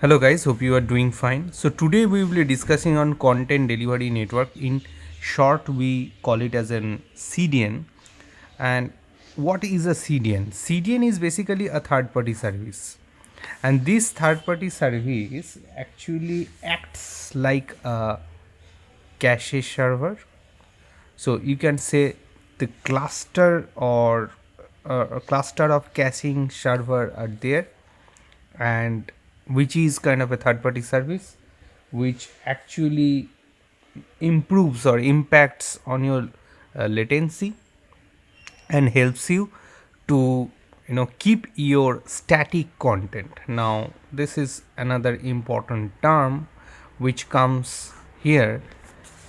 Hello guys, hope you are doing fine. So today we will be discussing on content delivery network. In short, we call it as an CDN. And what is a CDN? CDN is basically a third party service. And this third party service actually acts like a cache server. So you can say the cluster or a cluster of caching server are there, and which is kind of a third party service which actually improves or impacts on your latency and helps you to keep your static content. Now this is another important term which comes here,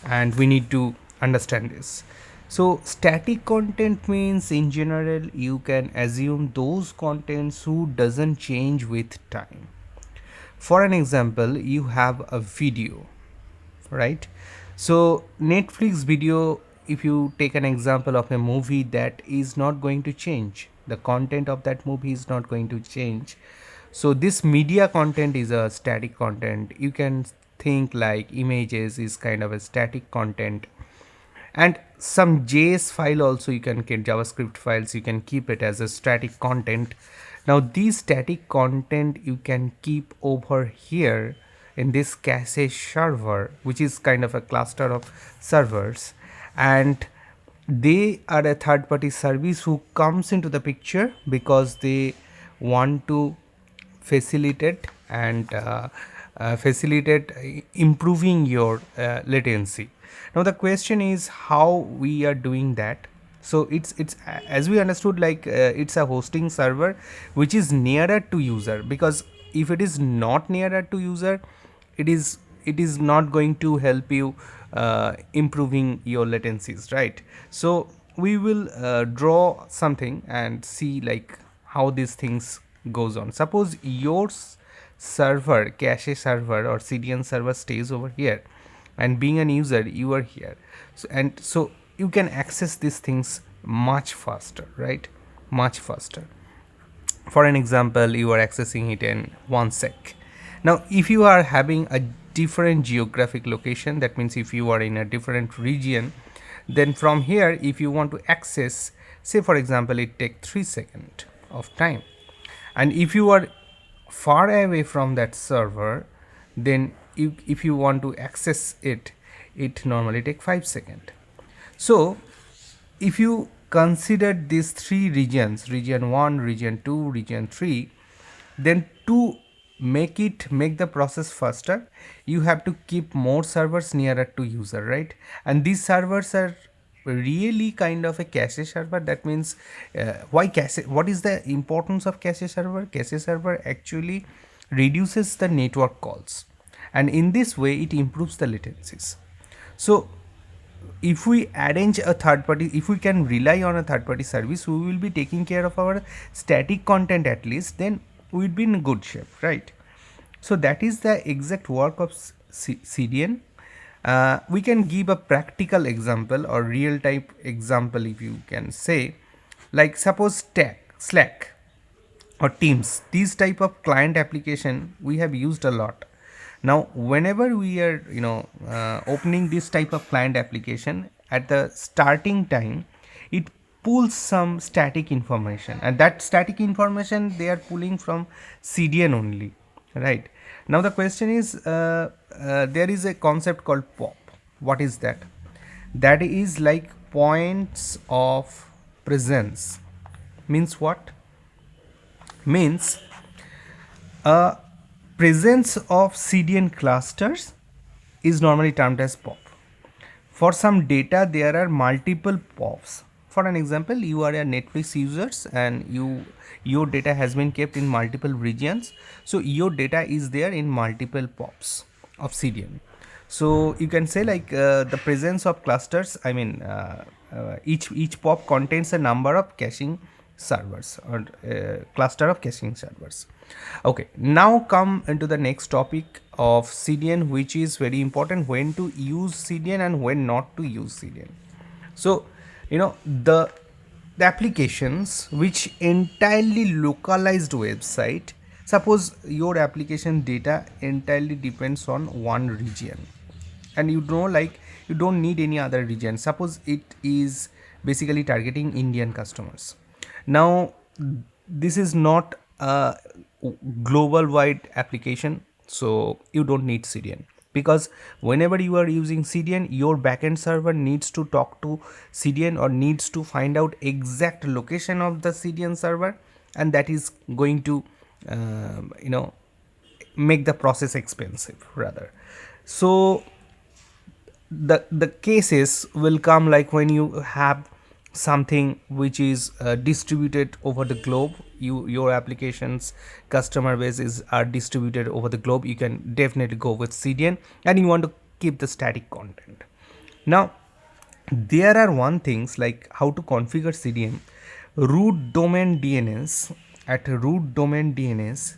and we need to understand this. So static content means in general you can assume those contents who doesn't change with time. For an example, you have a video, right? So Netflix video, if you take an example of a movie, that is not going to change, the content of that movie is not going to change. So this media content is a static content. You can think like images is kind of a static content, and some JS file also, you can get JavaScript files, you can keep it as a static content. Now these static content you can keep over here in this cache server, which is kind of a cluster of servers, and they are a third party service who comes into the picture because they want to facilitate and facilitate improving your latency. Now the question is how we are doing that. So it's as we understood, like it's a hosting server which is nearer to user, because if it is not nearer to user, it is not going to help you improving your latencies, right? So we will draw something and see like how these things goes on. Suppose your server, cache server or CDN server stays over here, and being an user you are here. So you can access these things much faster, right? Much faster. For an example, you are accessing it in 1 sec. Now if you are having a different geographic location, that means if you are in a different region, then from here if you want to access, say for example it take 3 seconds of time, and if you are far away from that server, then if you want to access it, it normally take 5 seconds. So if you consider these three regions, region 1, region 2, region 3, then to make the process faster, you have to keep more servers nearer to user, right? And these servers are really kind of a cache server. That means why cache? What is the importance of cache server? Cache server actually reduces the network calls, and in this way it improves the latencies. So if we arrange a third party, if we can rely on a third party service who will be taking care of our static content at least, then we'll be in good shape, right? So that is the exact work of CDN. We can give a practical example or real type example, if you can say, like suppose Slack or Teams, these type of client application we have used a lot. Now whenever we are opening this type of client application, at the starting time it pulls some static information, and that static information they are pulling from CDN only, right? Now the question is, there is a concept called POP. What is that? That is like points of presence. Means what? Means a presence of CDN clusters is normally termed as POP. For some data, there are multiple POPs. For an example, you are a Netflix users and your data has been kept in multiple regions. So your data is there in multiple POPs of CDN. So you can say like the presence of clusters. I mean, each POP contains a number of caching servers or cluster of caching servers. Okay, now come into the next topic of CDN, which is very important, when to use CDN and when not to use CDN. So the applications which entirely localized website, Suppose your application data entirely depends on one region, and you know, like, you don't need any other region. Suppose it is basically targeting Indian customers. Now this is not a global wide application, so you don't need CDN, because whenever you are using CDN, your backend server needs to talk to CDN or needs to find out exact location of the CDN server, and that is going to make the process expensive rather. So the cases will come like when you have something which is distributed over the globe, your applications customer bases are distributed over the globe, you can definitely go with CDN, and you want to keep the static content. Now there are one things like how to configure CDN. Root domain DNS, at root domain DNS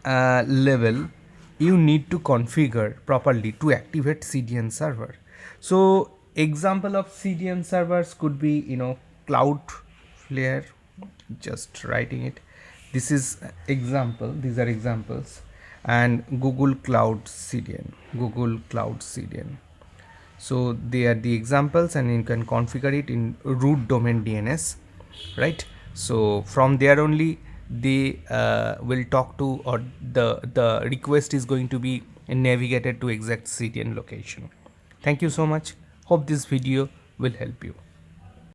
level, you need to configure properly to activate CDN server. So example of CDN servers could be, Cloudflare, just writing it, this is example, these are examples, and Google Cloud CDN. So they are the examples, and you can configure it in root domain DNS, right? So from there only they will talk to, or the request is going to be navigated to exact CDN location. Thank you so much. Hope this video will help you.